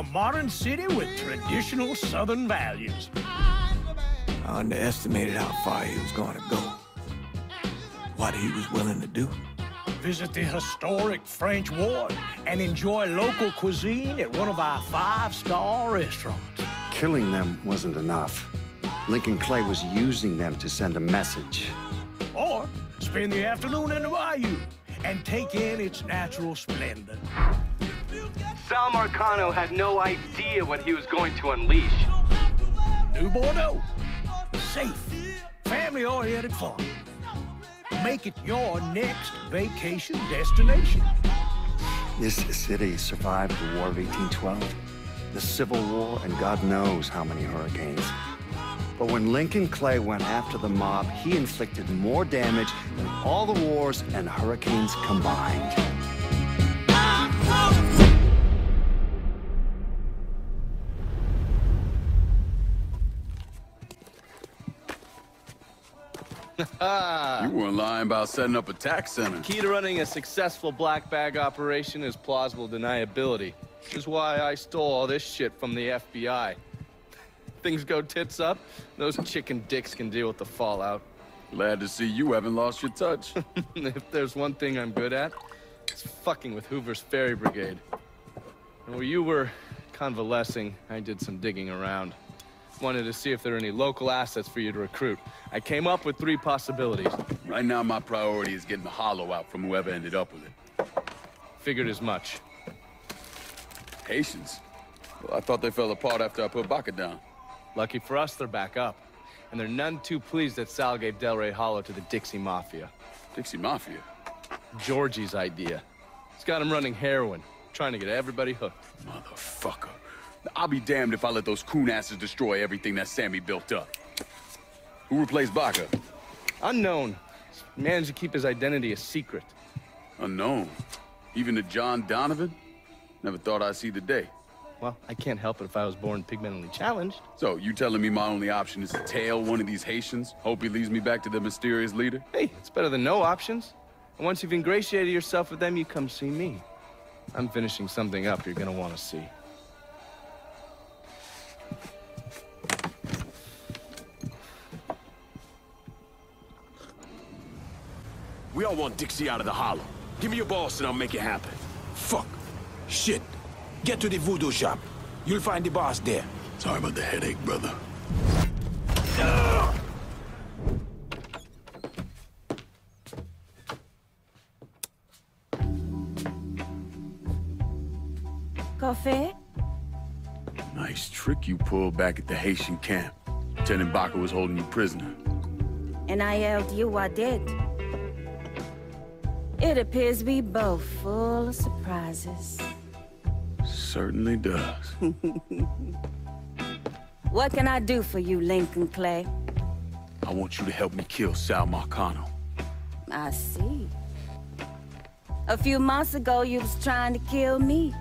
A modern city with traditional Southern values. I underestimated how far he was going to go. What he was willing to do. Visit the historic French Ward and enjoy local cuisine at one of our 5-star restaurants. Killing them wasn't enough. Lincoln Clay was using them to send a message. Or spend the afternoon in the bayou and take in its natural splendor. Sal Marcano had no idea what he was going to unleash. New Bordeaux. Safe, family-oriented fun. Make it your next vacation destination. This city survived the War of 1812, the Civil War, and God knows how many hurricanes. But when Lincoln Clay went after the mob, he inflicted more damage than all the wars and hurricanes combined. You weren't lying about setting up a tax center. Key to running a successful black bag operation is plausible deniability, which is why I stole all this shit from the FBI. Things go tits up, those chicken dicks can deal with the fallout. Glad to see you haven't lost your touch. If there's one thing I'm good at, it's fucking with Hoover's Ferry Brigade. And where you were convalescing, I did some digging around. Wanted to see if there are any local assets for you to recruit. I came up with 3 possibilities. Right now, my priority is getting the hollow out from whoever ended up with it. Figured as much. Haitians? Well, I thought they fell apart after I put Baca down. Lucky for us, they're back up. And they're none too pleased that Sal gave Delray Hollow to the Dixie Mafia. Dixie Mafia? Georgie's idea. He's got him running heroin, trying to get everybody hooked. Motherfucker. I'll be damned if I let those coon asses destroy everything that Sammy built up. Who replaced Baca? Unknown. He's managed to keep his identity a secret. Unknown? Even to John Donovan? Never thought I'd see the day. Well, I can't help it if I was born pigmentally challenged. So, you telling me my only option is to tail one of these Haitians? Hope he leads me back to the mysterious leader? Hey, it's better than no options. And once you've ingratiated yourself with them, you come see me. I'm finishing something up you're gonna want to see. We all want Dixie out of the hollow. Give me your boss and I'll make it happen. Fuck. Shit. Get to the voodoo shop. You'll find the boss there. Sorry about the headache, brother. Coffee? Nice trick you pulled back at the Haitian camp. Lieutenant Baca was holding you prisoner. And I yelled you I did. It appears we both full of surprises. Certainly does. What can I do for you, Lincoln Clay? I want you to help me kill Sal Marcano. I see. A few months ago, you was trying to kill me.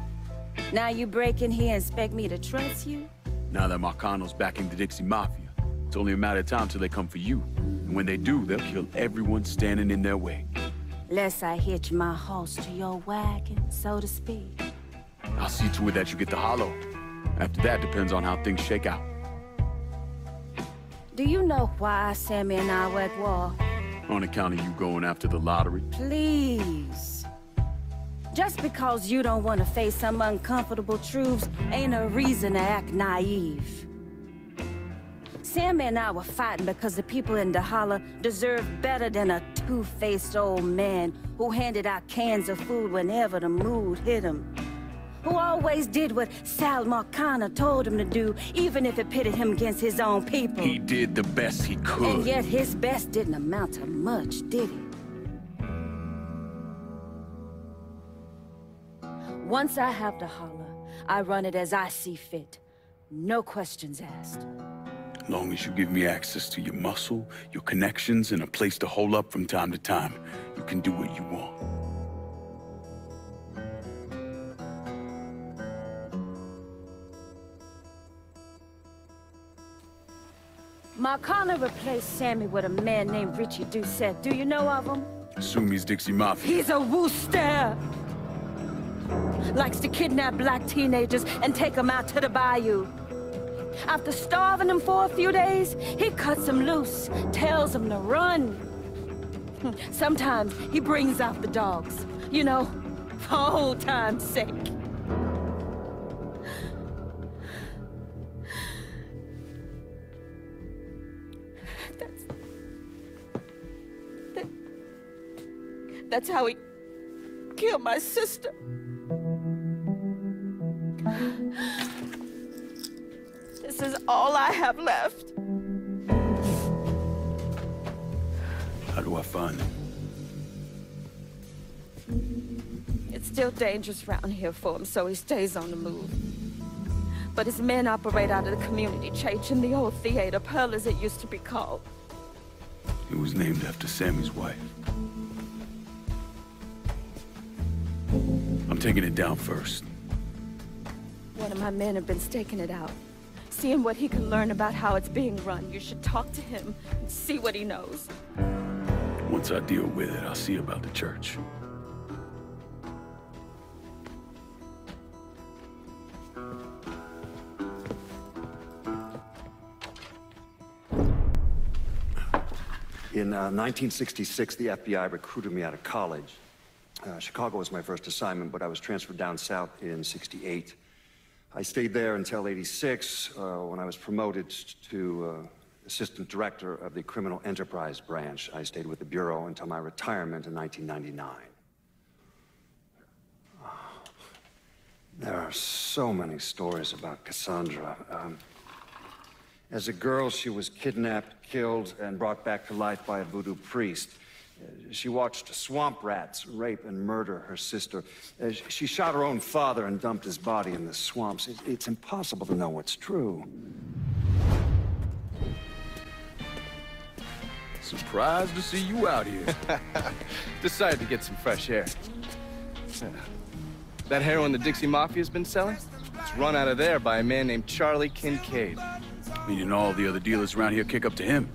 Now you break in here and expect me to trust you? Now that Marcano's backing the Dixie Mafia, it's only a matter of time till they come for you. And when they do, they'll kill everyone standing in their way. Lest I hitch my horse to your wagon, so to speak. I'll see to it that you get the hollow. After that, depends on how things shake out. Do you know why Sammy and I were at war? On account of you going after the lottery? Please. Just because you don't want to face some uncomfortable truths ain't a reason to act naive. Sammy and I were fighting because the people in the holler deserved better than a two-faced old man who handed out cans of food whenever the mood hit him. Who always did what Sal Marcano told him to do, even if it pitted him against his own people. He did the best he could. And yet his best didn't amount to much, did it? Once I have the holler, I run it as I see fit. No questions asked. As long as you give me access to your muscle, your connections, and a place to hole up from time to time, you can do what you want. Marcano replaced Sammy with a man named Richie Doucette. Do you know of him? Assume he's Dixie Mafia. He's a Wooster! likes to kidnap black teenagers and take them out to the bayou. After starving them for a few days, he cuts them loose, tells them to run. Sometimes he brings out the dogs, you know, for old time's sake. That's how he killed my sister. This is all I have left. How do I find him? It's still dangerous around here for him, so he stays on the move. But his men operate out of the community church in the old theater, Pearl as it used to be called. It was named after Sammy's wife. I'm taking it down first. One of my men have been staking it out. Seeing what he can learn about how it's being run. You should talk to him and see what he knows. Once I deal with it, I'll see about the church. In 1966, the FBI recruited me out of college. Chicago was my first assignment, but I was transferred down south in '68. I stayed there until '86, when I was promoted to assistant director of the criminal enterprise branch. I stayed with the Bureau until my retirement in 1999. There are so many stories about Cassandra. As a girl, she was kidnapped, killed, and brought back to life by a voodoo priest. She watched swamp rats rape and murder her sister. She shot her own father and dumped his body in the swamps. It's impossible to know what's true. Surprised to see you out here. Decided to get some fresh air. That heroin the Dixie Mafia's been selling? It's run out of there by a man named Charlie Kincaid. Meaning all the other dealers around here kick up to him.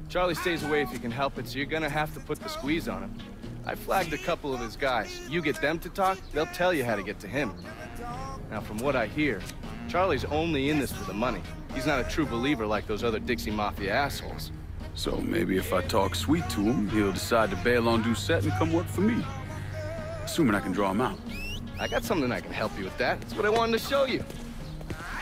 Charlie stays away if you can help it, so you're gonna have to put the squeeze on him. I flagged a couple of his guys. You get them to talk, they'll tell you how to get to him. Now, from what I hear, Charlie's only in this for the money. He's not a true believer like those other Dixie Mafia assholes. So maybe if I talk sweet to him, he'll decide to bail on Doucette and come work for me. Assuming I can draw him out. I got something I can help you with that. That's what I wanted to show you.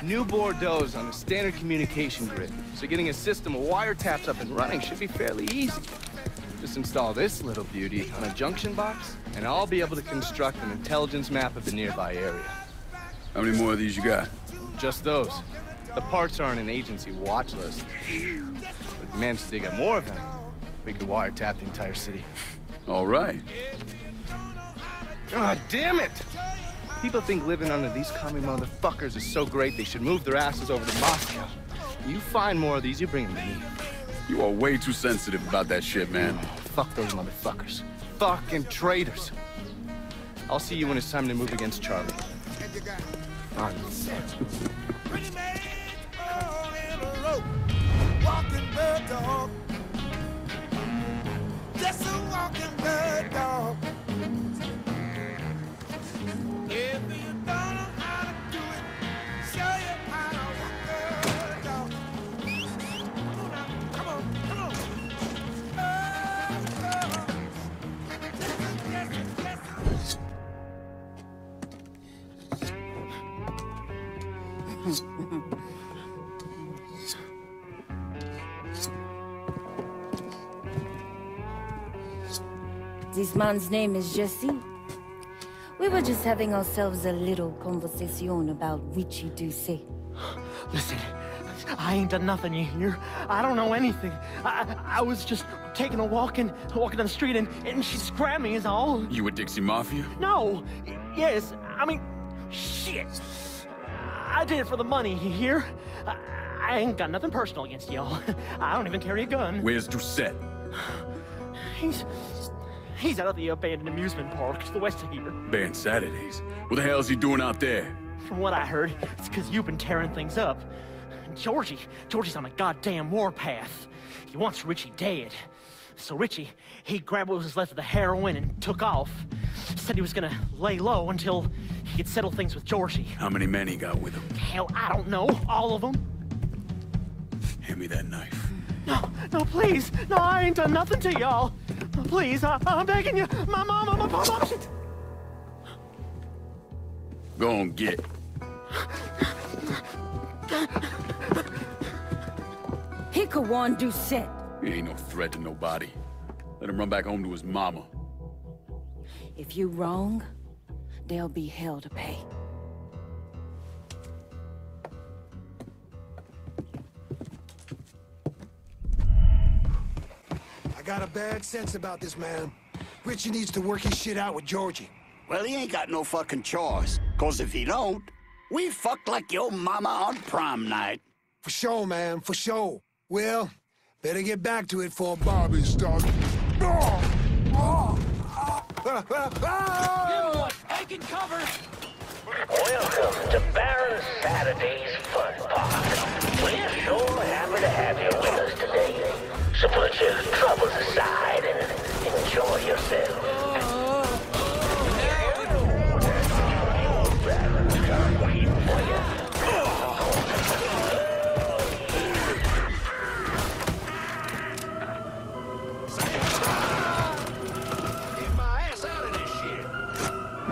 New Bordeaux's on a standard communication grid, so getting a system of wiretaps up and running should be fairly easy. Just install this little beauty on a junction box, and I'll be able to construct an intelligence map of the nearby area. How many more of these you got? Just those. The parts are on an agency watch list. If we manage to dig up more of them, we could wiretap the entire city. All right. God damn it! People think living under these commie motherfuckers is so great they should move their asses over to Moscow. You find more of these, you bring them to me. You are way too sensitive about that shit, man. Oh, fuck those motherfuckers. Fucking traitors. I'll see you when it's time to move against Charlie. On set. Walking bird dog. Just a walking bird dog. If you don't know how to do it, show you how to walk bird dog. Come on, come on. This man's name is Jesse. We were just having ourselves a little conversation about Richie Doucette. Listen, I ain't done nothing, you hear? I don't know anything. I was just taking a walking down the street and she grabbed me is all. You a Dixie Mafia? No. Yes. I mean, shit. I did it for the money, you hear? I ain't got nothing personal against y'all. I don't even carry a gun. Where's Doucette? He's out of the abandoned amusement park to the west of here. Banned Saturdays. What the hell is he doing out there? From what I heard, it's because you've been tearing things up. Georgie's on a goddamn warpath. He wants Richie dead. So Richie, he grabbed what was left of the heroin and took off. Said he was gonna lay low until he could settle things with Georgie. How many men he got with him? Hell, I don't know. All of them. Hand me that knife. No, please. No, I ain't done nothing to y'all. Please, I'm begging you. My mama, my papa. Go on, get. He could one do set. He ain't no threat to nobody. Let him run back home to his mama. If you wrong, there'll be hell to pay. I got a bad sense about this man. Richie needs to work his shit out with Georgie. Well, he ain't got no fucking choice. 'Cause if he don't, we fuck like your mama on prom night. For sure, man, for sure. Well, better get back to it for Bobby starts. Taking cover. Welcome to Baron Saturday's Fun Park. We're sure happy to have you with us today. So put your troubles aside and enjoy yourself.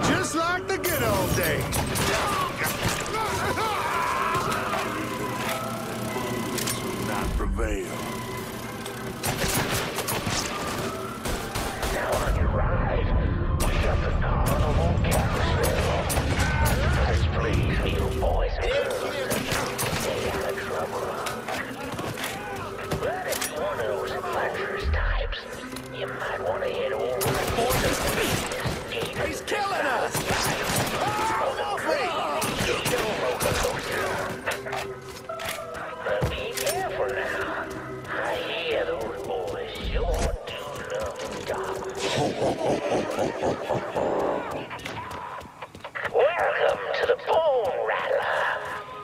Just like the good old days. Not prevail. Now on your ride, we got the carnival carousel. Let's please you boys and girls. Stay out of trouble. But if you're one of those adventurous types, you might want to head over to the speed. He's killing us! But be careful now. I hear those boys sure do love dark. Welcome to the Bone Rattler.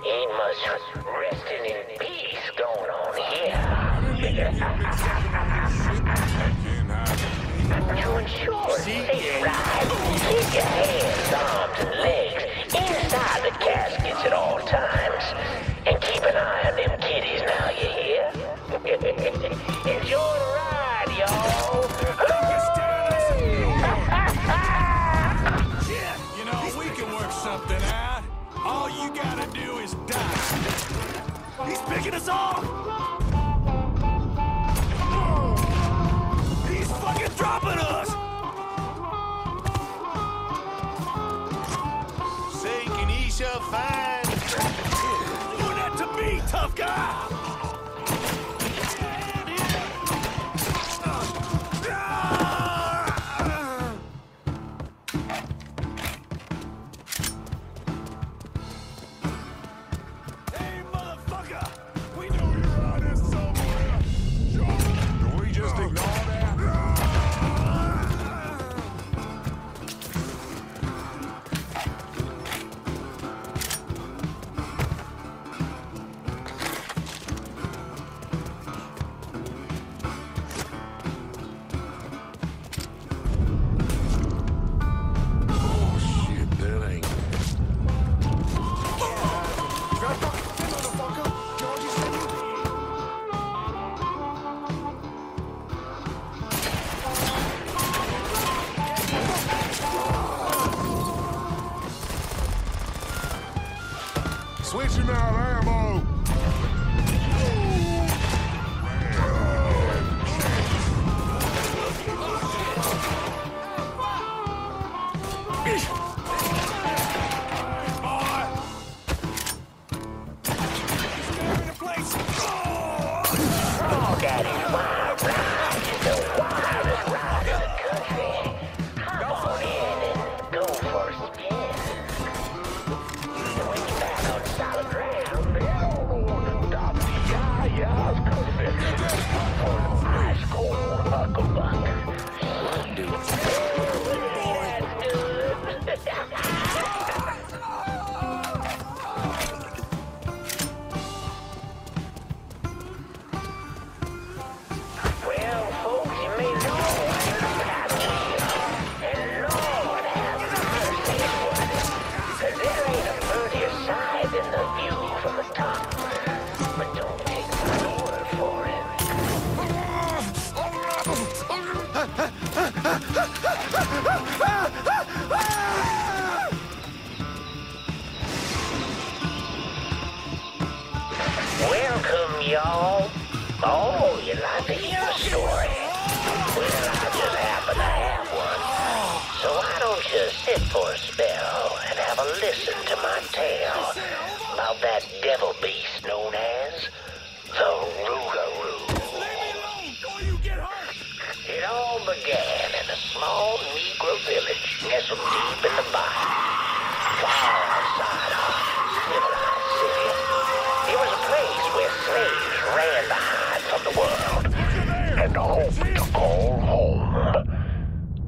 Ain't much resting in peace going on here. To ensure a safe ride, keep your hands, arms, and legs inside the caskets at all times. And keep an eye on them kiddies now, you hear? Enjoy the ride, y'all! You know, we can work something out. All you gotta do is die. He's picking us off! He's fucking dropping us! Seek and ye shall find. You want that to be, tough guy? Hey, motherfucker! We know you're out there somewhere. Can we just ignore that? Switching out ammo! Oh, Daddy's wild ride is the wildest ride in the country. Hop on in and go for a spin. When you're back on solid ground, no top of the yah-yahs perfect. For the ice cold hucklebuck. Oh, you'd like to hear a story? Well, I just happen to have one. So why don't you sit for a spell and have a listen to my tale about that devil beast known as the Rougarou. It all began in a small Negro village nestled deep in the bayou, far outside our civilized city. It was a place where slaves ran to hide from the world and hoped to call home.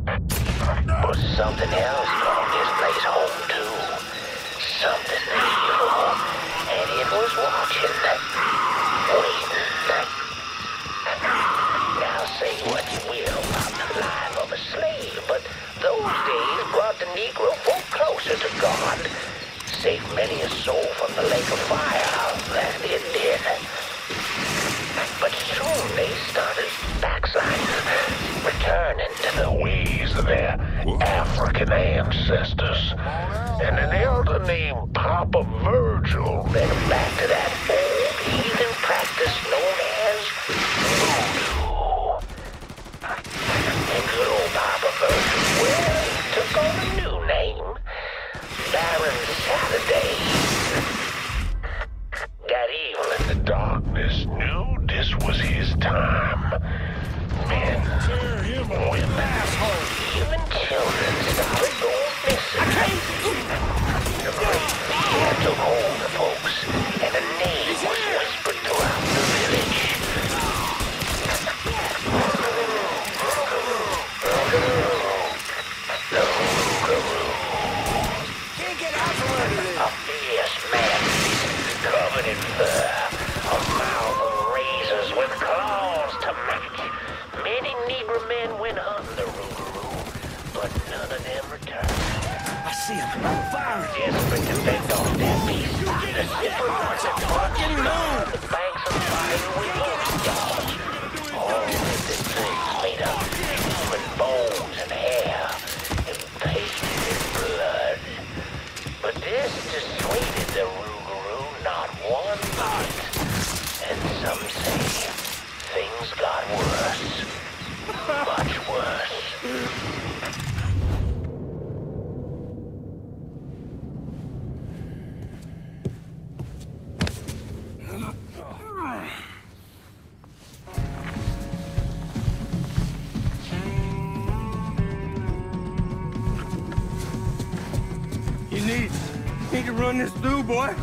But something else called this place home too. Something evil. And it was watching, waiting. Now say what you will about the life of a slave, but those days brought the Negro folk closer to God. Saved many a soul from the lake of fire, that it did. But soon they started backsliding, returning to the ways of their African ancestors. And an elder named Papa Virgil led them back to that old heathen practice known as voodoo. And good old Papa Virgil, well, he took on a new name, Baron Saturday. That evil in the darkness knew this was his time. Men, women, even children started going missing. The great fear took hold of folks, and a name was whispered throughout the village. The Rougarou. Can't get out from under this. A fierce man, covered in fur, a mouth of razors with claws to match. Many Negro men went hunting the Rougarou, but none of them returned. I see him. Fire. Desperate to fend off that beast, the simple ones that fucking move. The banks of fire with dogs. All living things made of human bones and hair, and pasted in blood. But this dissuaded the Rougarou not one bit. And some say things got worse. Much worse. You need to run this through, boy.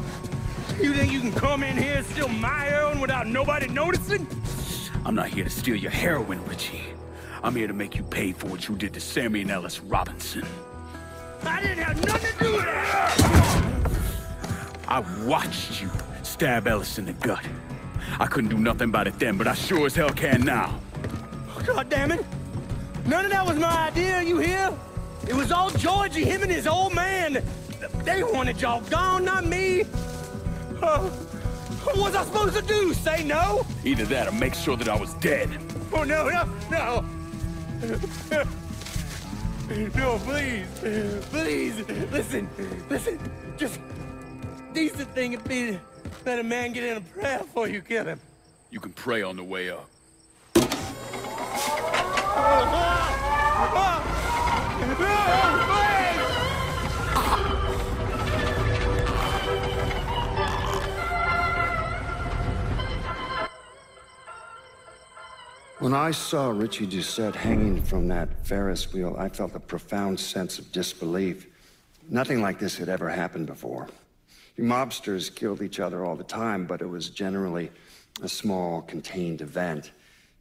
You think you can come in here and steal my heroin without nobody noticing? I'm not here to steal your heroin, Richie. I'm here to make you pay for what you did to Sammy and Ellis Robinson. I didn't have nothing to do with it! I watched you stab Ellis in the gut. I couldn't do nothing about it then, but I sure as hell can now. God damn it! None of that was my idea, you hear? It was all Georgie, him and his old man. They wanted y'all gone, not me. What was I supposed to do? Say no? Either that or make sure that I was dead. Oh, no. No, please. Please, listen. Just decent thing would be let a man get in a prayer before you kill him. You can pray on the way up. When I saw Richie Doucette hanging from that Ferris wheel, I felt a profound sense of disbelief. Nothing like this had ever happened before. Mobsters killed each other all the time, but it was generally a small, contained event.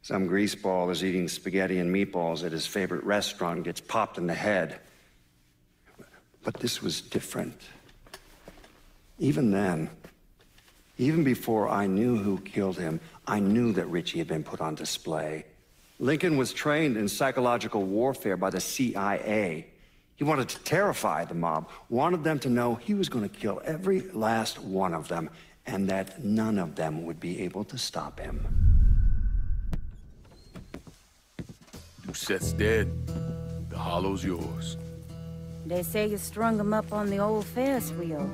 Some greaseball is eating spaghetti and meatballs at his favorite restaurant and gets popped in the head. But this was different. Even then, even before I knew who killed him, I knew that Richie had been put on display. Lincoln was trained in psychological warfare by the CIA. He wanted to terrify the mob, wanted them to know he was going to kill every last one of them, and that none of them would be able to stop him. Doucette's dead. The hollow's yours. They say you strung him up on the old Ferris wheel.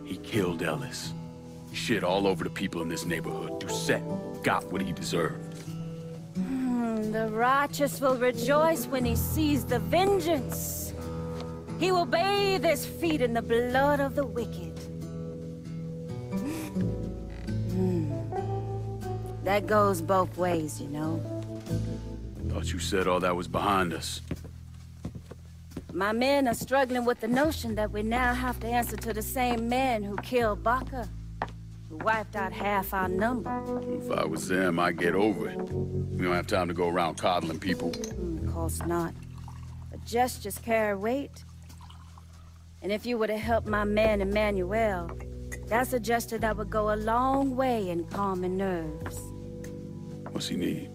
He killed Ellis. Shit all over the people in this neighborhood. Doucette got what he deserved. The righteous will rejoice when he sees the vengeance. He will bathe his feet in the blood of the wicked. That goes both ways, you know. Thought you said all that was behind us. My men are struggling with the notion that we now have to answer to the same man who killed Burke, who wiped out half our number. If I was them, I'd get over it. We don't have time to go around coddling people. Of course not. But gestures carry weight. And if you were to help my man Emmanuel, that's a gesture that would go a long way in calming nerves. What's he need?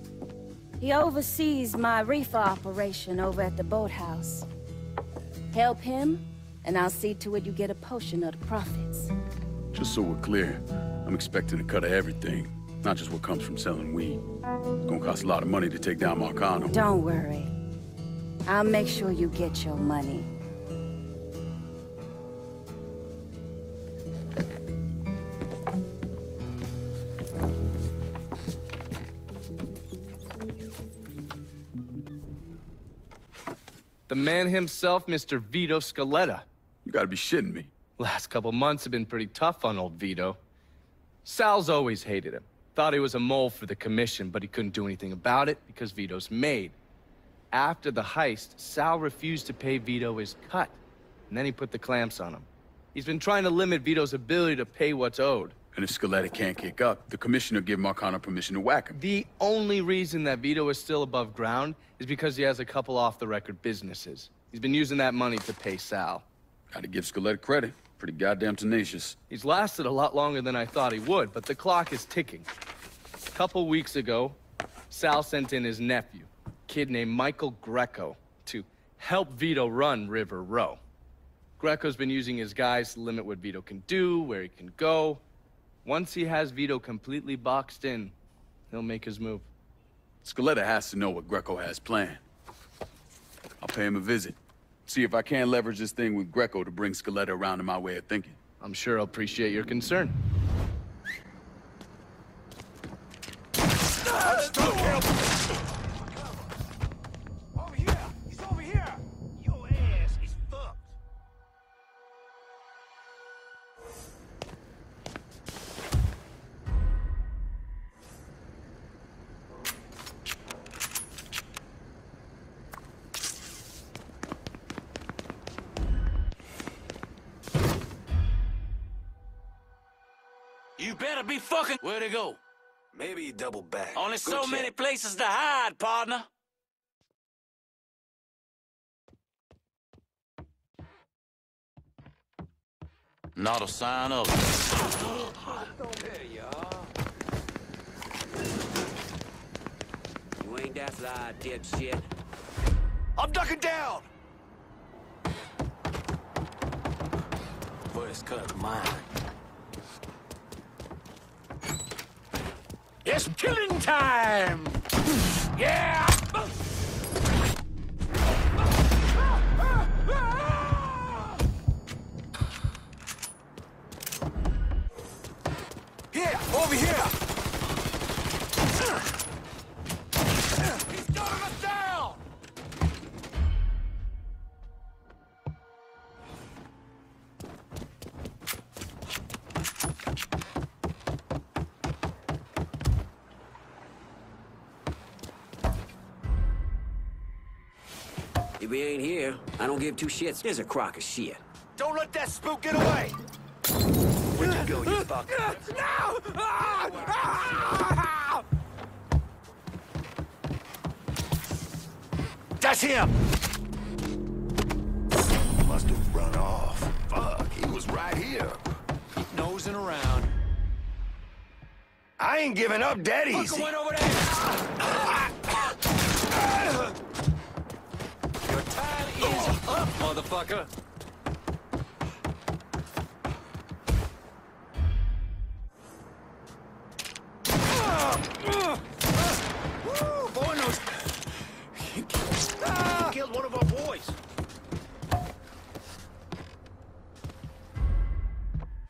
He oversees my reefer operation over at the boathouse. Help him, and I'll see to it you get a portion of the profits. Just so we're clear, I'm expecting a cut of everything, not just what comes from selling weed. It's gonna cost a lot of money to take down Marcano. Don't worry. I'll make sure you get your money. The man himself, Mr. Vito Scaletta. You gotta be shitting me. Last couple months have been pretty tough on old Vito. Sal's always hated him. Thought he was a mole for the commission, but he couldn't do anything about it because Vito's made. After the heist, Sal refused to pay Vito his cut, and then he put the clamps on him. He's been trying to limit Vito's ability to pay what's owed. And if Scaletta can't kick up, the commissioner give Marcano permission to whack him. The only reason that Vito is still above ground is because he has a couple off-the-record businesses. He's been using that money to pay Sal. Gotta give Scaletta credit. Pretty goddamn tenacious. He's lasted a lot longer than I thought he would, but the clock is ticking. A couple weeks ago, Sal sent in his nephew, a kid named Michael Greco, to help Vito run River Row. Greco's been using his guys to limit what Vito can do, where he can go. Once he has Vito completely boxed in, he'll make his move. Scaletta has to know what Greco has planned. I'll pay him a visit. See if I can't leverage this thing with Greco to bring Scaletta around to my way of thinking. I'm sure he'll appreciate your concern. Over here! He's over here! Your ass is fucked. You better be fucking... Where'd he go? Maybe he doubled back. Only Good so check. many places to hide, partner. Not a sign of it. There you are. You ain't that fly, dipshit. I'm ducking down! First cut of mine. It's killing time! Yeah! Here! Over here! He's gunning us down! If he ain't here, I don't give two shits. There's a crock of shit. Don't let that spook get away! Where'd you go, you fuck? No! That's him! Must have run off. Fuck, he was right here. Keep nosing around. I ain't giving up that easy. Fucker went over there! Your time is up, motherfucker! Boy knows. He killed one of our boys.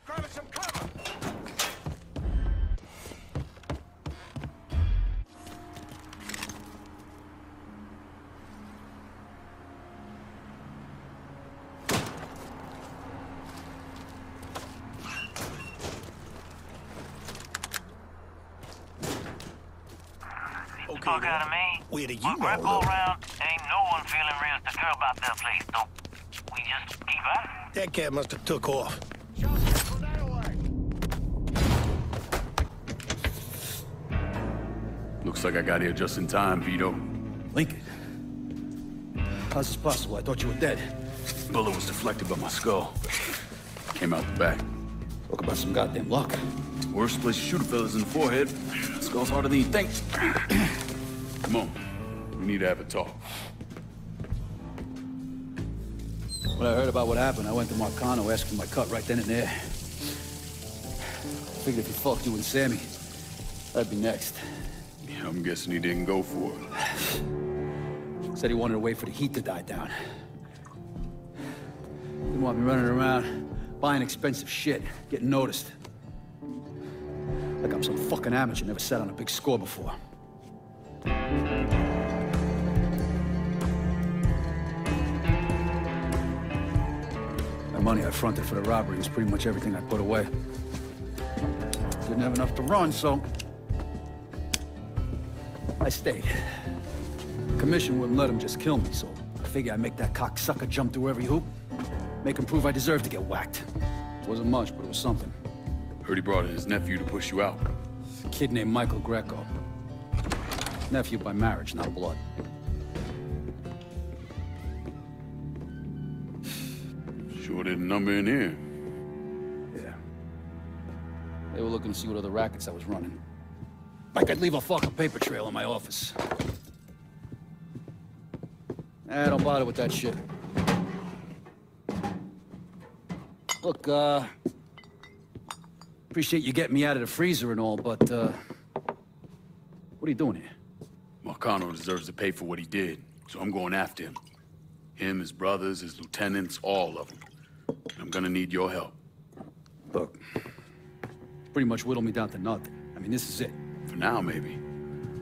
Grabbing some cover. fuck out of me. Where do you With know, Greco look? around, ain't no one feeling real secure about that place, though. We just keep at it. That cat must have took off. Looks like I got here just in time, Vito. Lincoln. How's this possible? I thought you were dead. Bullet was deflected by my skull. Came out the back. Talk about some goddamn luck. Worst place to shoot a fella's in the forehead. Skull's harder than you think. Come on. We need to have a talk. When I heard about what happened, I went to Marcano asking my cut right then and there. Figured if he fucked you and Sammy, I'd be next. Yeah, I'm guessing he didn't go for it. Said he wanted to wait for the heat to die down. Didn't want me running around, buying expensive shit, getting noticed. Like I'm some fucking amateur, never sat on a big score before. The money I fronted for the robbery was pretty much everything I put away. Didn't have enough to run, so I stayed. Commission wouldn't let him just kill me, so I figured I'd make that cocksucker jump through every hoop. Make him prove I deserve to get whacked. Wasn't much, but it was something. Heard he brought in his nephew to push you out. A kid named Michael Greco. Nephew by marriage, not blood. Sure didn't number in here. Yeah. They were looking to see what other rackets I was running. Like I'd leave a fucking paper trail in my office. Don't bother with that shit. Look, appreciate you getting me out of the freezer and all, but, what are you doing here? Marcano deserves to pay for what he did, so I'm going after him. Him, his brothers, his lieutenants, all of them. I'm gonna need your help. Look, pretty much whittled me down to nothing. I mean, this is it. For now, maybe.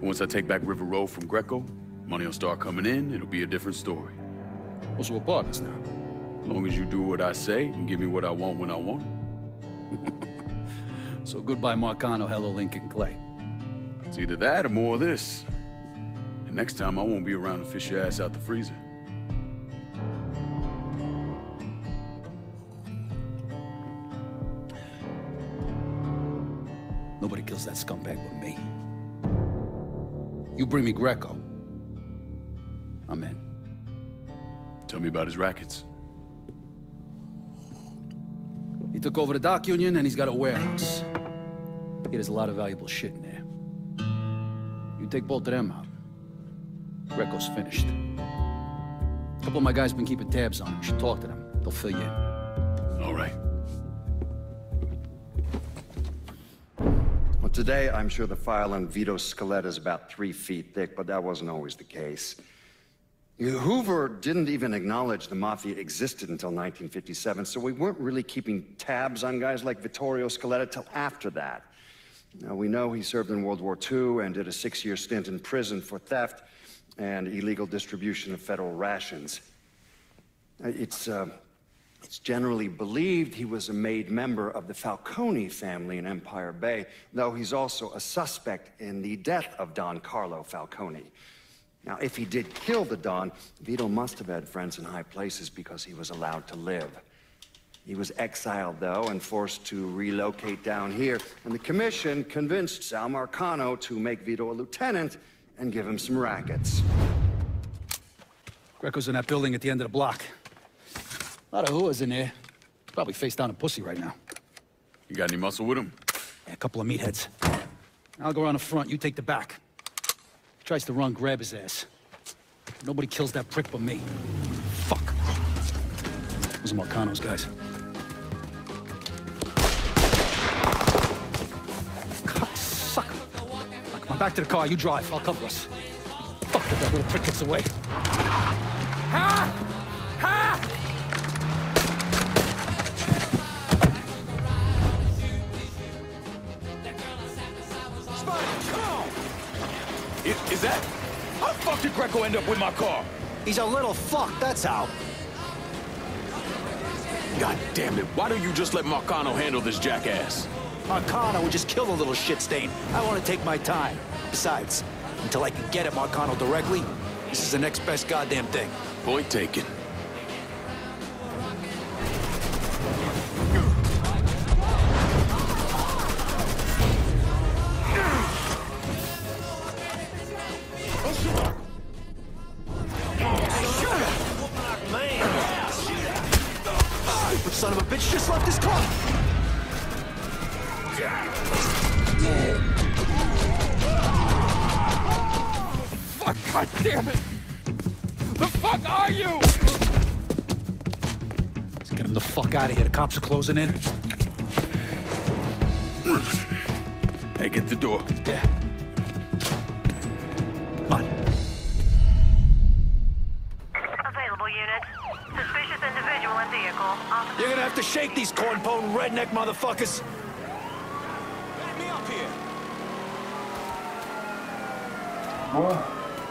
Once I take back River Road from Greco, money will start coming in, it'll be a different story. Well, so we're partners now. As long as you do what I say and give me what I want when I want it. So goodbye, Marcano, hello, Lincoln Clay. It's either that or more of this. And next time, I won't be around to fish your ass out the freezer. Nobody kills that scumbag but me. You bring me Greco, I'm in. Tell me about his rackets. He took over the dock union and he's got a warehouse. There's a lot of valuable shit in there. You take both of them out, Greco's finished. A couple of my guys been keeping tabs on him. You should talk to them. They'll fill you in. All right. Well, today, I'm sure the file on Vito's skeleton is about 3 feet thick, but that wasn't always the case. Hoover didn't even acknowledge the Mafia existed until 1957, so we weren't really keeping tabs on guys like Vittorio Scaletta till after that. Now, we know he served in World War II and did a 6-year stint in prison for theft and illegal distribution of federal rations. It's generally believed he was a made member of the Falcone family in Empire Bay, though he's also a suspect in the death of Don Carlo Falcone. Now, if he did kill the Don, Vito must have had friends in high places because he was allowed to live. He was exiled, though, and forced to relocate down here, and the commission convinced Sal Marcano to make Vito a lieutenant and give him some rackets. Greco's in that building at the end of the block. A lot of whoas in there. Probably face down a pussy right now. You got any muscle with him? Yeah, a couple of meatheads. I'll go around the front, you take the back. Tries to run, grab his ass. Nobody kills that prick but me. Fuck. Those are Marcano's guys. Cocksucker. Now, come on, back to the car. You drive. I'll cover us. Fuck if that little prick gets away. Ha! Ha! Is that? How the fuck did Greco end up with my car? He's a little fuck, that's how. God damn it, why don't you just let Marcano handle this jackass? Marcano would just kill the little shit stain. I want to take my time. Besides, Until I can get at Marcano directly, this is the next best goddamn thing. Point taken. Son of a bitch just left his car! Fuck, God damn it! The fuck are you? Let's get him the fuck out of here. The cops are closing in. Hey, get the door. Yeah. Come on. Available unit. Suspicious individual in vehicle. You're gonna have to shake these corn-pone redneck motherfuckers. Back me up here.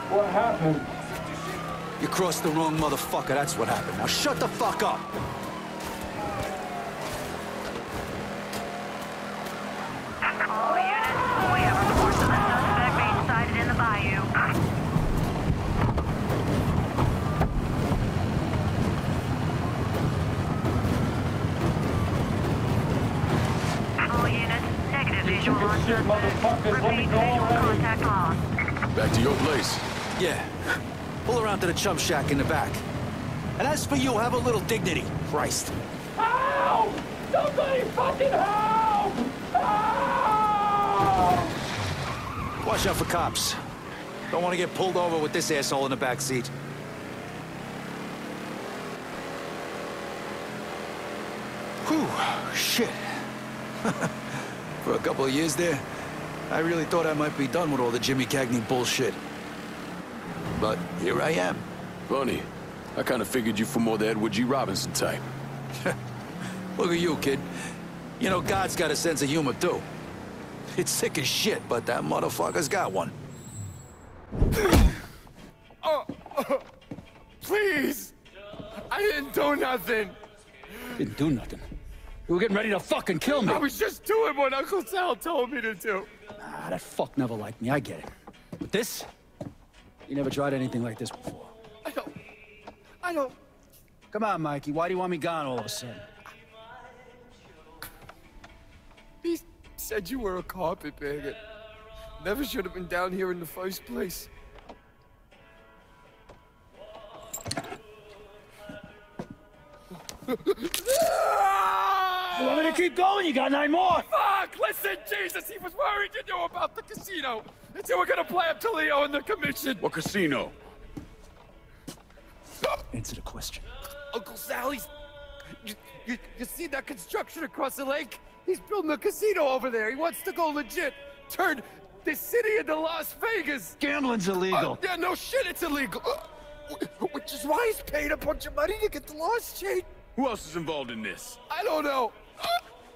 What happened? You crossed the wrong motherfucker, that's what happened. Now shut the fuck up! All units, we have reports of a suspect being sighted in the bayou. All units, negative visual on suspect. Repeat, visual contact lost. Back to your place. Yeah. Pull around to the chum shack in the back. And as for you, have a little dignity. Christ. Help! Somebody fucking help! Help! Watch out for cops. Don't want to get pulled over with this asshole in the back seat. Whew, shit. For a couple of years there, I really thought I might be done with all the Jimmy Cagney bullshit. But here I am. Funny. I kind of figured you for more the Edward G. Robinson type. Look at you, kid. You know, God's got a sense of humor, too. It's sick as shit, but that motherfucker's got one. Please! I didn't do nothing! Didn't do nothing. You were getting ready to fucking kill me. I was just doing what Uncle Sal told me to do. Ah, that fuck never liked me, I get it. But this? You never tried anything like this before. I don't... Come on, Mikey, why do you want me gone all of a sudden? He said you were a carpetbagger. Never should have been down here in the first place. You want me to keep going? You got 9 more! Fuck! Listen, Jesus, he was worried you knew about the casino. And so we're gonna play up to Leo and the commission. What casino? Answer the question. Uncle Sally's... You see that construction across the lake? He's building a casino over there. He wants to go legit. Turn this city into Las Vegas. Gambling's illegal. Yeah, no shit, it's illegal. Which is why he's paid a bunch of money to get the lost chain. Who else is involved in this? I don't know.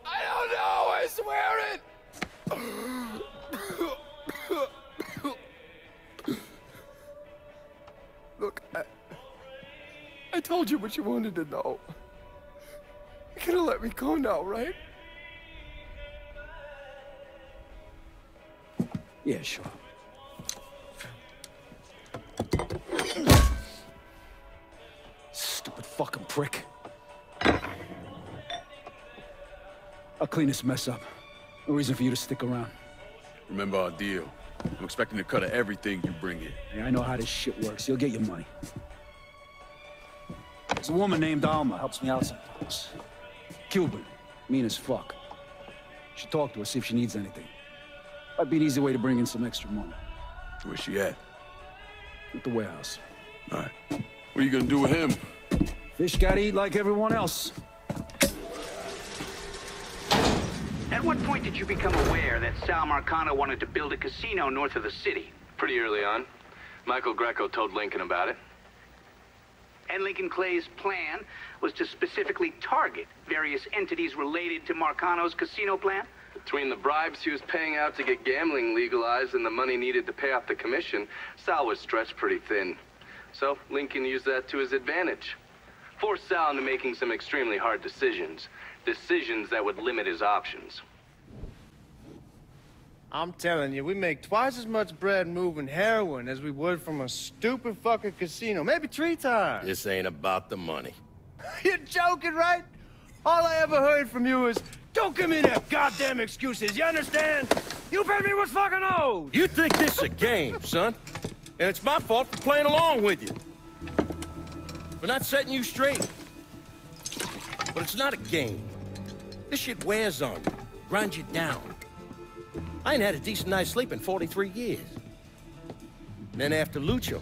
I don't know, I swear it. Look, I told you what you wanted to know. You're gonna let me go now, right? Yeah, sure. Stupid fucking prick. I'll clean this mess up. No reason for you to stick around. Remember our deal. I'm expecting a cut of everything you bring in. Yeah, I know how this shit works. You'll get your money. There's a woman named Alma, helps me out sometimes. Cuban, mean as fuck. Should talk to her, see if she needs anything. Might be an easy way to bring in some extra money. Where's she at? At the warehouse. All right. What are you gonna do with him? Fish gotta eat like everyone else. At what point did you become aware that Sal Marcano wanted to build a casino north of the city? Pretty early on. Michael Greco told Lincoln about it. And Lincoln Clay's plan was to specifically target various entities related to Marcano's casino plan? Between the bribes he was paying out to get gambling legalized and the money needed to pay off the commission, Sal was stretched pretty thin. So Lincoln used that to his advantage. Forced Sal into making some extremely hard decisions. Decisions that would limit his options. I'm telling you, we make twice as much bread moving heroin as we would from a stupid fucking casino. Maybe 3 times. This ain't about the money. You're joking, right? All I ever heard from you is, don't give me that goddamn excuses, you understand? You pay me what's fucking owed! You think this is a game, son? And it's my fault for playing along with you. For not setting you straight. But it's not a game. This shit wears on you, grinds you down. I ain't had a decent night's sleep in 43 years. And then after Lucho,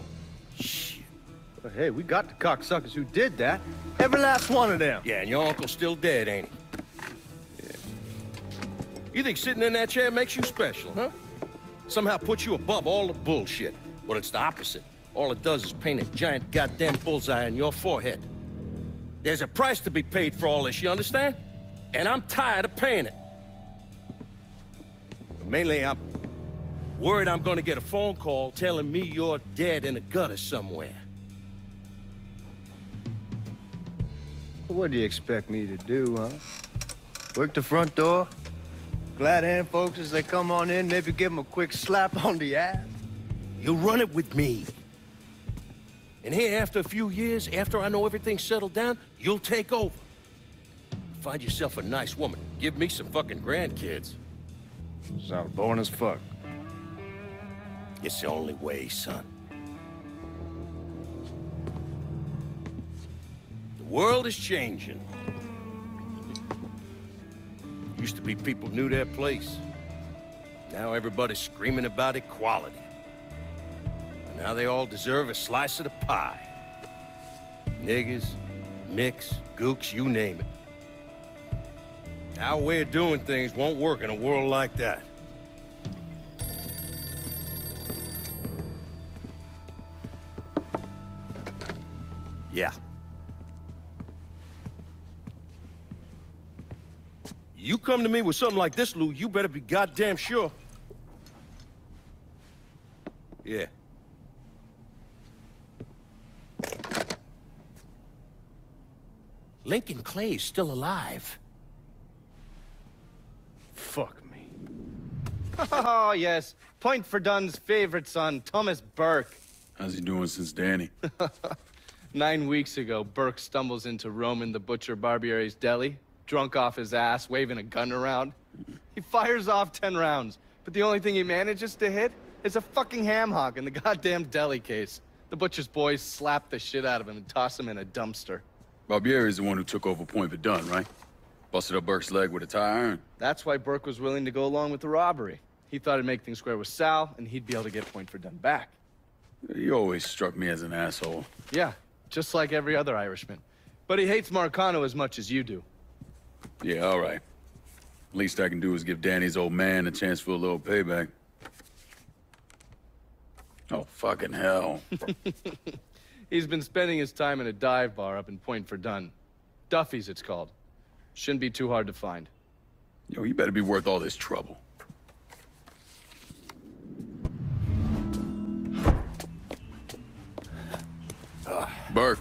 shit. But hey, we got the cocksuckers who did that. Every last one of them. Yeah, and your uncle's still dead, ain't he? Yeah. You think sitting in that chair makes you special, huh? Somehow puts you above all the bullshit. But it's the opposite. All it does is paint a giant goddamn bullseye on your forehead. There's a price to be paid for all this, you understand? And I'm tired of paying it. But mainly, I'm worried I'm gonna get a phone call telling me you're dead in a gutter somewhere. What do you expect me to do, huh? Work the front door? Glad hand folks as they come on in, maybe give them a quick slap on the ass? You run it with me. And here, after a few years, after I know everything's settled down, you'll take over. Find yourself a nice woman. Give me some fucking grandkids. Sounds boring as fuck. It's the only way, son. The world is changing. Used to be people knew their place. Now everybody's screaming about equality. And now they all deserve a slice of the pie. Niggas, mix, gooks, you name it. Our way of doing things won't work in a world like that. Yeah. You come to me with something like this, Lou, you better be goddamn sure. Yeah. Lincoln Clay's still alive. Fuck me. Oh, yes. Point for Dunn's favorite son, Thomas Burke. How's he doing since Danny? 9 weeks ago, Burke stumbles into Roman the Butcher Barbiere's deli, drunk off his ass, waving a gun around. He fires off 10 rounds, but the only thing he manages to hit is a fucking ham hock in the goddamn deli case. The Butcher's boys slap the shit out of him and toss him in a dumpster. Barbiere's the one who took over Point Verdun, right? Busted up Burke's leg with a tire iron. That's why Burke was willing to go along with the robbery. He thought it'd make things square with Sal, and he'd be able to get Point Verdun back. You always struck me as an asshole. Yeah, just like every other Irishman. But he hates Marcano as much as you do. Yeah, all right. Least I can do is give Danny's old man a chance for a little payback. Oh, fucking hell. He's been spending his time in a dive bar up in Point Verdun. Duffy's, it's called. Shouldn't be too hard to find. Yo, you better be worth all this trouble. Burke.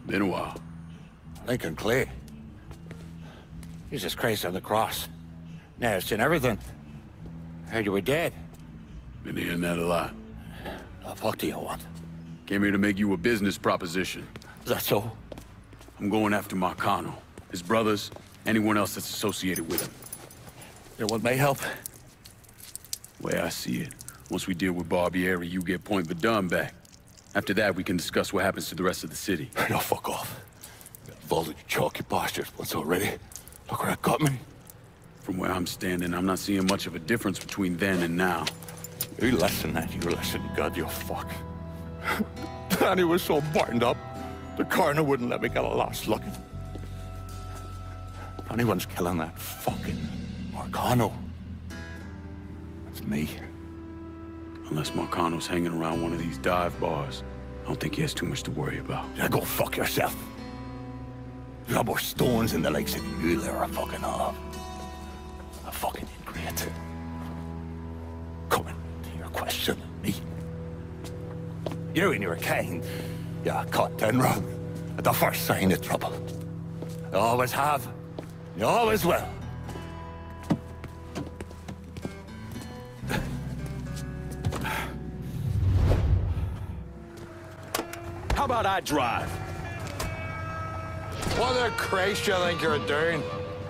Been a while. Lincoln Clay. Jesus Christ on the cross. Now I've seen everything. Heard you were dead. Been hearing that a lot. The fuck do you want? Came here to make you a business proposition. Is that so? I'm going after Marcano, his brothers, anyone else that's associated with him. You want my help? Way I see it, once we deal with Barbieri, you get Point Verdun back. After that, we can discuss what happens to the rest of the city. No, fuck off. Folded you chalky bastards once already. Look where that got me. From where I'm standing, I'm not seeing much of a difference between then and now. You listen, that you listen, God, you fuck. Danny was so burned up, the coroner wouldn't let me get a last look. If anyone's killing that fucking Marcano, it's me. Unless Marcano's hanging around one of these dive bars, I don't think he has too much to worry about. Yeah, go fuck yourself. You got more stones in the legs than you ever fucking have. A fucking ingrate. Coming to your question, me. You and your kind, you caught done wrong at the first sign of trouble. You always have. You always will. about I drive? What the Christ you think you're doing?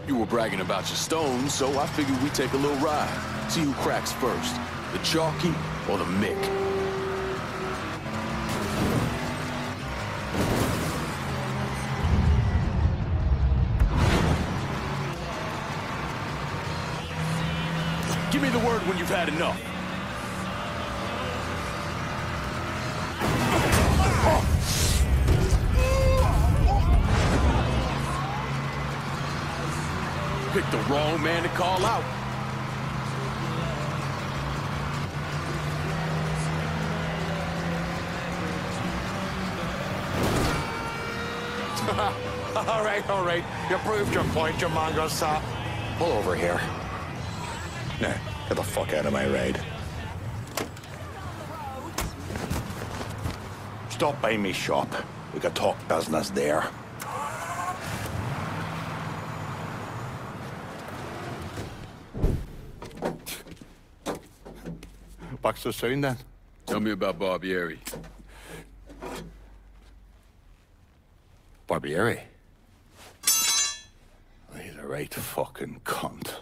You were bragging about your stones, so I figured we'd take a little ride. See who cracks first, the Chalky or the Mick. Give me the word when you've had enough. Picked the wrong man to call out. All right. You proved your point, you mongo sap. Pull over here. Now, get the fuck out of my ride. Stop by me shop. We could talk business there. What's the sound then? Tell me about Barbieri. Barbieri? He's a right fucking cunt.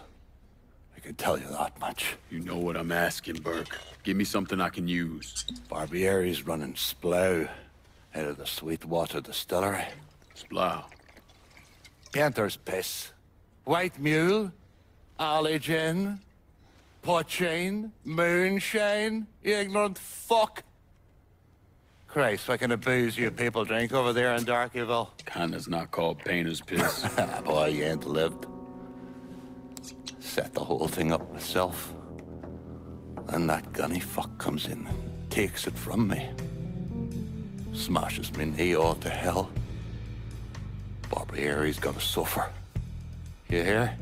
I can tell you that much. You know what I'm asking, Burke. Give me something I can use. Barbieri's running Splow out of the Sweetwater Distillery. Splow? Painter's piss. White mule. Alley gin. Poachine. Moonshine. You ignorant fuck. Christ, what kind of booze you people drink over there in Darkyville? Kinda's not called painter's piss. Boy, you ain't lived. Set the whole thing up myself. Then that gunny fuck comes in and takes it from me. Smashes me knee all to hell. Barbieri's gonna suffer. You hear?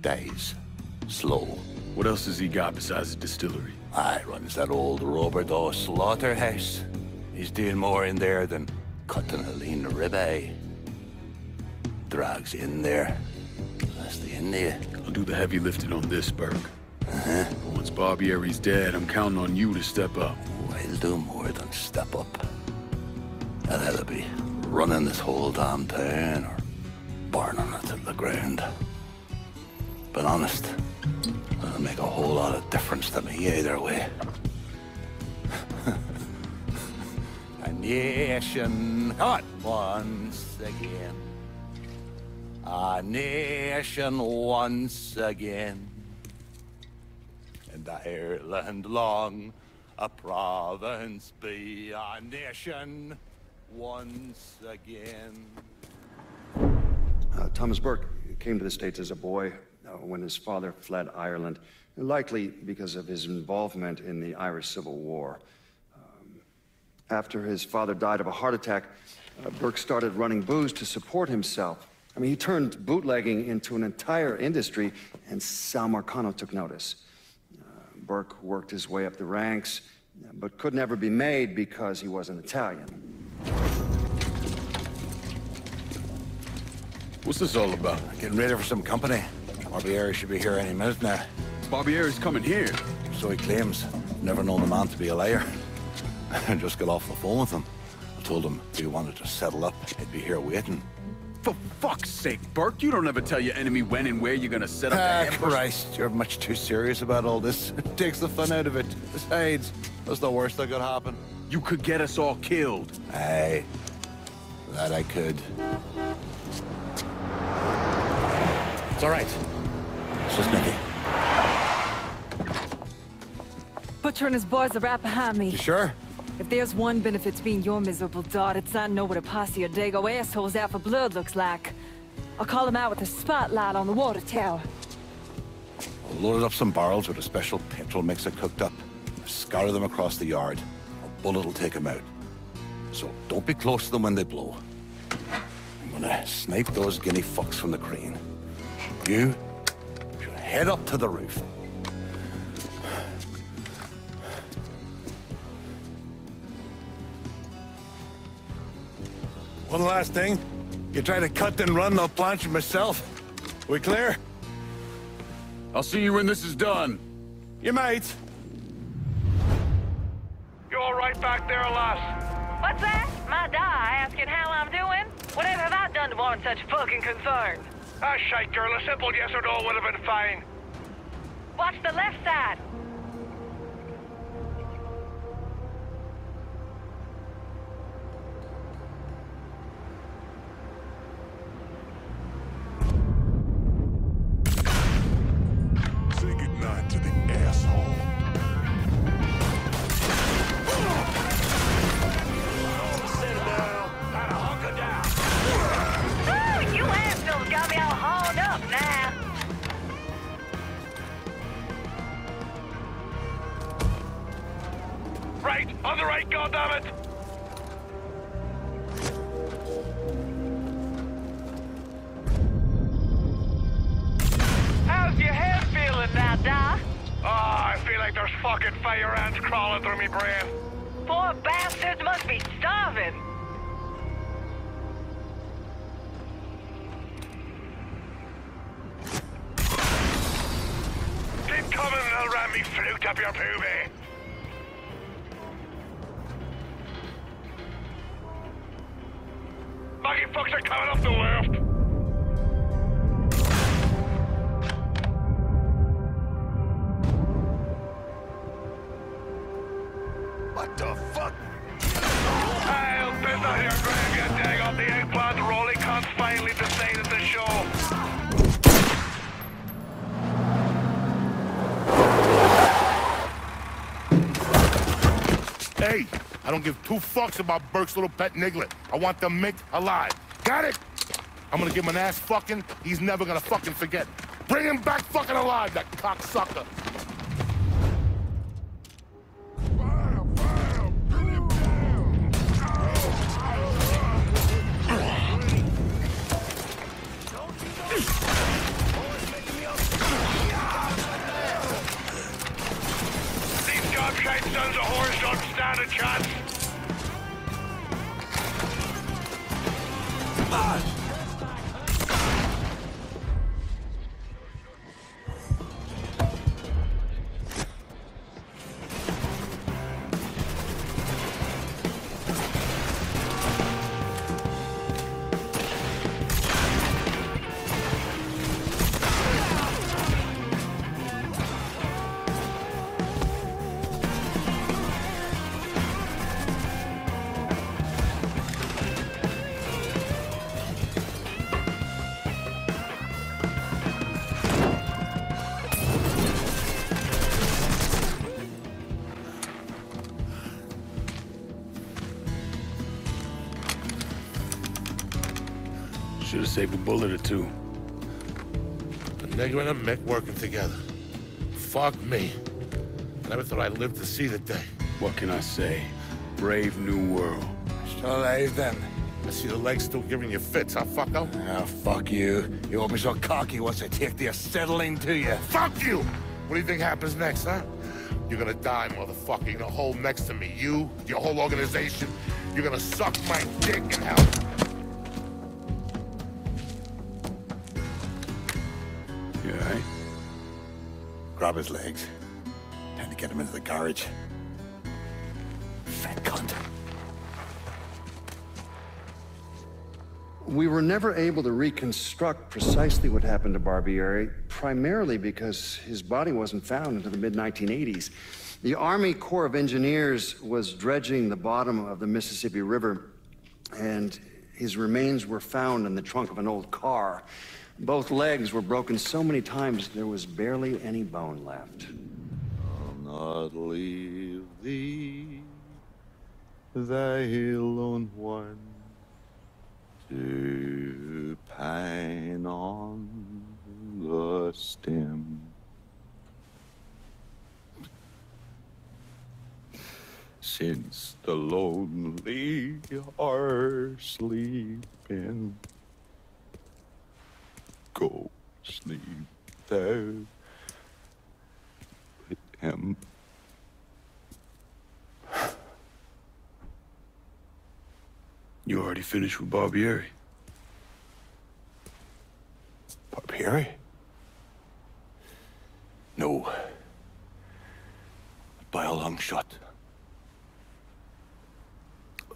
Dies. Slow. What else has he got besides the distillery? I runs that old Robert O. slaughterhouse. He's doing more in there than cutting a lean ribeye. Drags in there. That's the India. I'll do the heavy lifting on this, Burke. Uh-huh. Once Barbieri's dead, I'm counting on you to step up. I'll do more than step up. I'll either be running this whole damn town or burning it to the ground. But honest, it'll make a whole lot of difference to me either way. A nation, come on, once again. A nation once again. And Ireland long, a province be a nation once again. Thomas Burke came to the States as a boy when his father fled Ireland, likely because of his involvement in the Irish Civil War. After his father died of a heart attack, Burke started running booze to support himself. I mean, he turned bootlegging into an entire industry, and Sal Marcano took notice. Burke worked his way up the ranks, but could never be made because he wasn't Italian. What's this all about? Getting ready for some company. Barbieri should be here any minute now. Barbieri's coming here. So he claims. Never known the man to be a liar. I just got off the phone with him. I told him if he wanted to settle up, he'd be here waiting. For fuck's sake, Burke, you don't ever tell your enemy when and where you're gonna set up the ambush. Christ, you're much too serious about all this. It takes the fun out of it. Besides, that's the worst that could happen. You could get us all killed. Aye, that I could. It's all right. It's just Nicky. Butcher and his boys are right behind me. You sure? If there's one benefit to being your miserable dot, it's I know what a posse of Dago assholes out for blood looks like. I'll call them out with a spotlight on the water tower. I loaded up some barrels with a special petrol mixer cooked up. Scatter them across the yard. A bullet will take them out. So don't be close to them when they blow. I'm gonna snipe those guinea fucks from the crane. You should head up to the roof. One last thing. You try to cut and run, I'll plant you myself. We clear? I'll see you when this is done. You might. You all right back there, lass? What's that? My die asking how I'm doing? Whatever have I done to warrant such fucking concern? Ah, shite, girl. A simple yes or no would have been fine. Watch the left side. Say goodnight to the asshole. Sit down. Gotta hunker down. Oh, you assholes got me all hauled up now. Right, on the right, goddammit! How's your head feeling now, Doc? Oh, I feel like there's fucking fire ants crawling through me brain. Poor bastards must be starving. Keep coming and I'll ram me flute up your poobie. Maggie fucks are coming off the left. What the fuck? I'll piss out your grave, you dag off the eggplant. Rolly cunts finally decided to show. Hey, I don't give two fucks about Burke's little pet Niglet. I want the Mick alive. Got it? I'm gonna give him an ass fucking he's never gonna fucking forget. Bring him back fucking alive, that cocksucker. These gobshite sons of whores don't stand a chance. Should have saved a bullet or two. The nigger and a Mick working together. Fuck me. I never thought I'd live to see the day. What can I say? Brave new world. Still alive then. I see the legs still giving you fits, huh, fucko? Ah, fuck you. You won't be so cocky once I take the acetylene to you. Fuck you! What do you think happens next, huh? You're gonna die, motherfucker. You're gonna hold next to me. You, your whole organization. You're gonna suck my dick in hell. You all right? Grab his legs. Time to get him into the garage. Fat cunt. We were never able to reconstruct precisely what happened to Barbieri, primarily because his body wasn't found until the mid-1980s. The Army Corps of Engineers was dredging the bottom of the Mississippi River, and his remains were found in the trunk of an old car. Both legs were broken so many times there was barely any bone left. I'll not leave thee, thy lone one, to pine on the stem. Since the lonely are sleeping, go sleep thou with him. You already finished with Barbieri? Barbieri? No. By a long shot.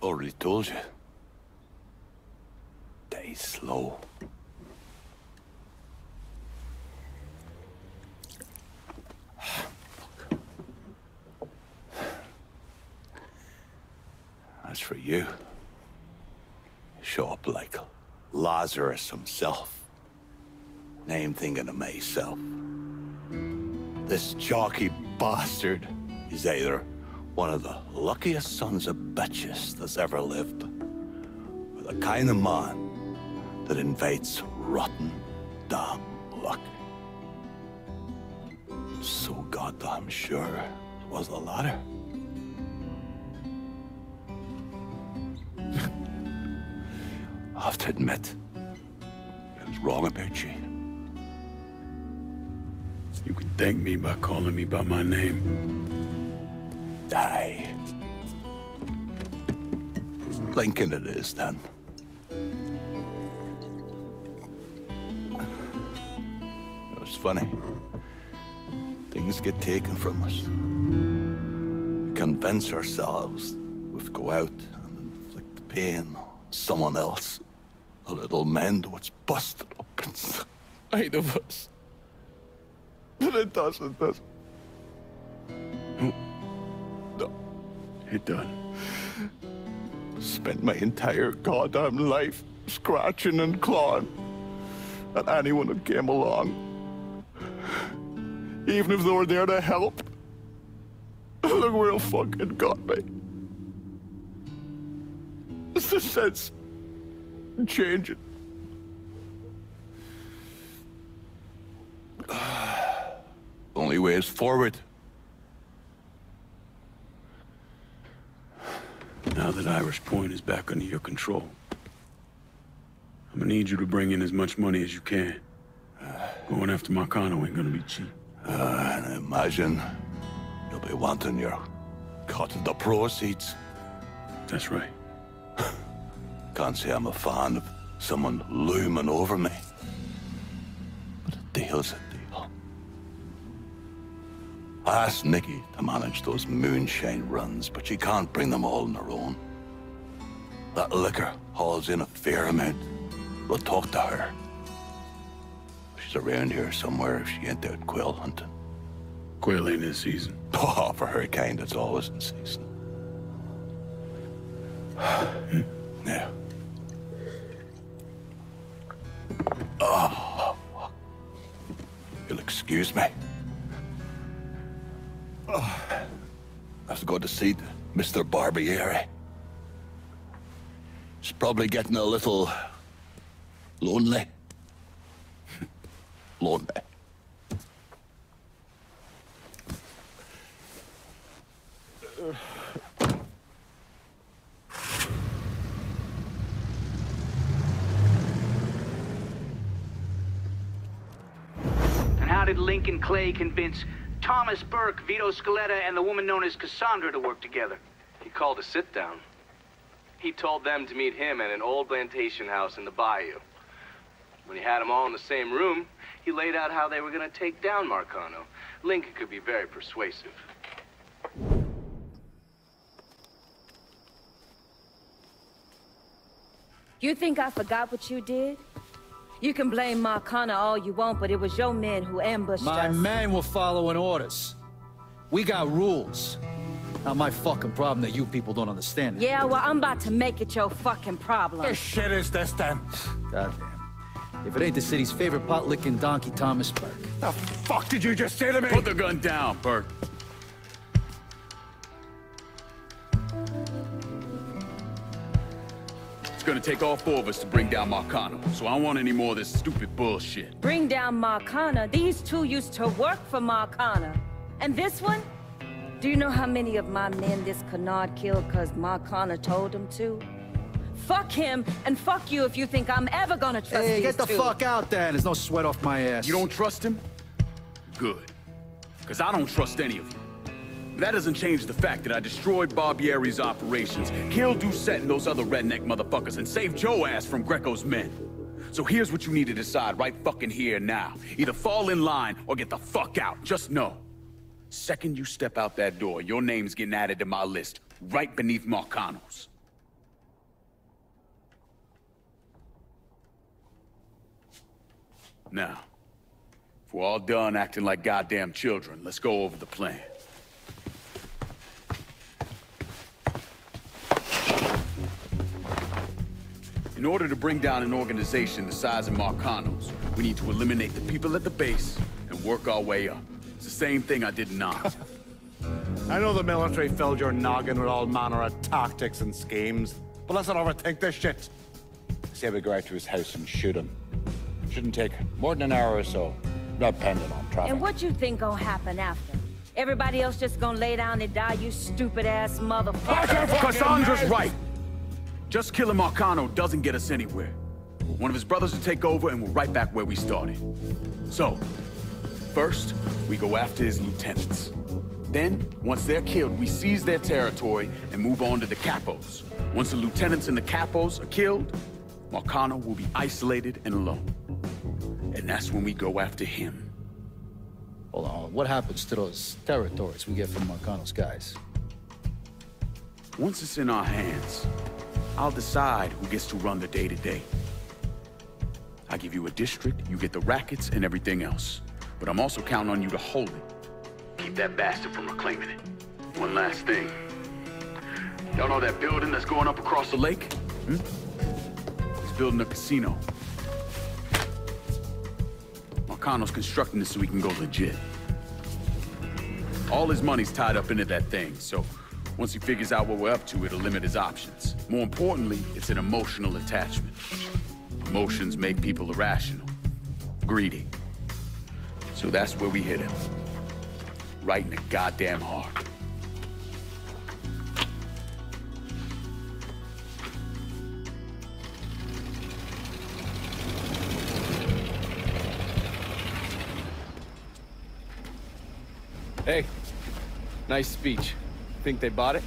Already told you. Die slow. As for you, show up like Lazarus himself. Name thinking of myself. This jockey bastard is either one of the luckiest sons of bitches that's ever lived, or the kind of man that invites rotten damn luck. So goddamn sure it was the latter. I have to admit, I was wrong about you. You can thank me by calling me by my name. Die. Lincoln it is, then. It's funny. Things get taken from us. We convince ourselves we have to go out and inflict the pain on someone else. A little mend what's busted up inside of us. But it doesn't, does it? No. It doesn't. Spent my entire goddamn life scratching and clawing at anyone that came along. Even if they were there to help. Look where it fucking got me. It's the sense of changing. Only way is forward. Now that Irish Point is back under your control, I'm gonna need you to bring in as much money as you can. Going after Marcano ain't gonna be cheap. And I imagine you'll be wanting your cut of the proceeds. That's right. Can't say I'm a fan of someone looming over me. But a deal's a deal. I asked Nikki to manage those moonshine runs, but she can't bring them all on her own. That liquor hauls in a fair amount. We'll talk to her. She's around here somewhere if she ain't out quail hunting. Quail ain't in season. Oh, for her kind, it's always in season. Now. Oh. You'll excuse me. Oh. I have to go to see Mr. Barbieri. She's probably getting a little lonely. Lonely. And how did Lincoln Clay convince Thomas Burke, Vito Scaletta, and the woman known as Cassandra to work together? He called a sit-down. He told them to meet him at an old plantation house in the bayou. When he had them all in the same room, he laid out how they were going to take down Marcano. Lincoln could be very persuasive. You think I forgot what you did? You can blame Marcano all you want, but it was your men who ambushed us. My men were following orders. We got rules. Not my fucking problem that you people don't understand it. Yeah, well, I'm about to make it your fucking problem. What shit is this, then? Goddamn. If it ain't the city's favorite pot-licking donkey, Thomas Burke. The fuck did you just say to me? Put the gun down, Burke. It's gonna take all four of us to bring down Marcano, so I don't want any more of this stupid bullshit. Bring down Marcano? These two used to work for Marcano. And this one? Do you know how many of my men this canard killed because Marcano told him to? Fuck him, and fuck you if you think I'm ever gonna trust Hey, these get the two. fuck out then. There's no sweat off my ass. You don't trust him? Good. Because I don't trust any of you. But that doesn't change the fact that I destroyed Barbieri's operations, killed Doucette and those other redneck motherfuckers, and saved Joe ass from Greco's men. So here's what you need to decide right fucking here now. Either fall in line or get the fuck out. Just know. Second you step out that door, your name's getting added to my list, right beneath Marcano's. Now, if we're all done acting like goddamn children, let's go over the plan. In order to bring down an organization the size of Marcano's, we need to eliminate the people at the base and work our way up. It's the same thing I did in Oz. I know the military filled your noggin with all manner of tactics and schemes, but let's not overthink this shit. Say we go out to his house and shoot him. Shouldn't take more than an hour or so, depending on traffic. And what you think gonna happen after? Everybody else just gonna lay down and die, you stupid-ass motherfucker? Cassandra's right! Just killing Marcano doesn't get us anywhere. One of his brothers will take over and we're right back where we started. So, first, we go after his lieutenants. Then, once they're killed, we seize their territory and move on to the capos. Once the lieutenants and the capos are killed, Marcano will be isolated and alone. And that's when we go after him. Hold on, what happens to those territories we get from Marcano's guys? Once it's in our hands, I'll decide who gets to run the day-to-day. I give you a district, you get the rackets and everything else. But I'm also counting on you to hold it. Keep that bastard from reclaiming it. One last thing. Y'all know that building that's going up across the lake? He's building a casino. Marcano's constructing this so we can go legit. All his money's tied up into that thing, so once he figures out what we're up to, it'll limit his options. More importantly, it's an emotional attachment. Emotions make people irrational, greedy. So that's where we hit him. Right in the goddamn heart. Hey, nice speech. Think they bought it?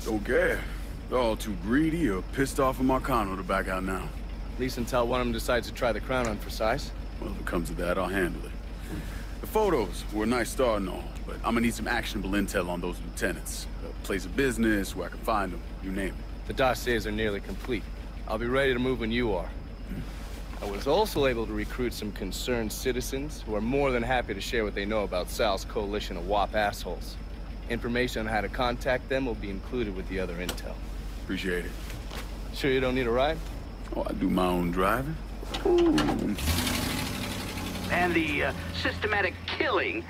Don't care. They're all too greedy or pissed off at Marcano to back out now. At least until one of them decides to try the crown on for size. Well, if it comes to that, I'll handle it. The photos were a nice start and all, but I'm gonna need some actionable intel on those lieutenants. A place of business, where I can find them, you name it. The dossiers are nearly complete. I'll be ready to move when you are. I was also able to recruit some concerned citizens who are more than happy to share what they know about Sal's coalition of WAP assholes. Information on how to contact them will be included with the other intel. Appreciate it. Sure you don't need a ride? Oh, I do my own driving. And the systematic killing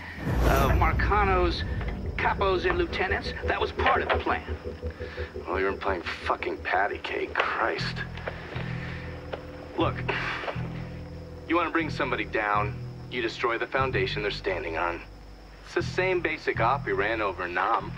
of Marcano's capos and lieutenants, that was part of the plan. Well, you're playing fucking patty cake, Christ. Look, you want to bring somebody down, you destroy the foundation they're standing on. It's the same basic op we ran over Nam.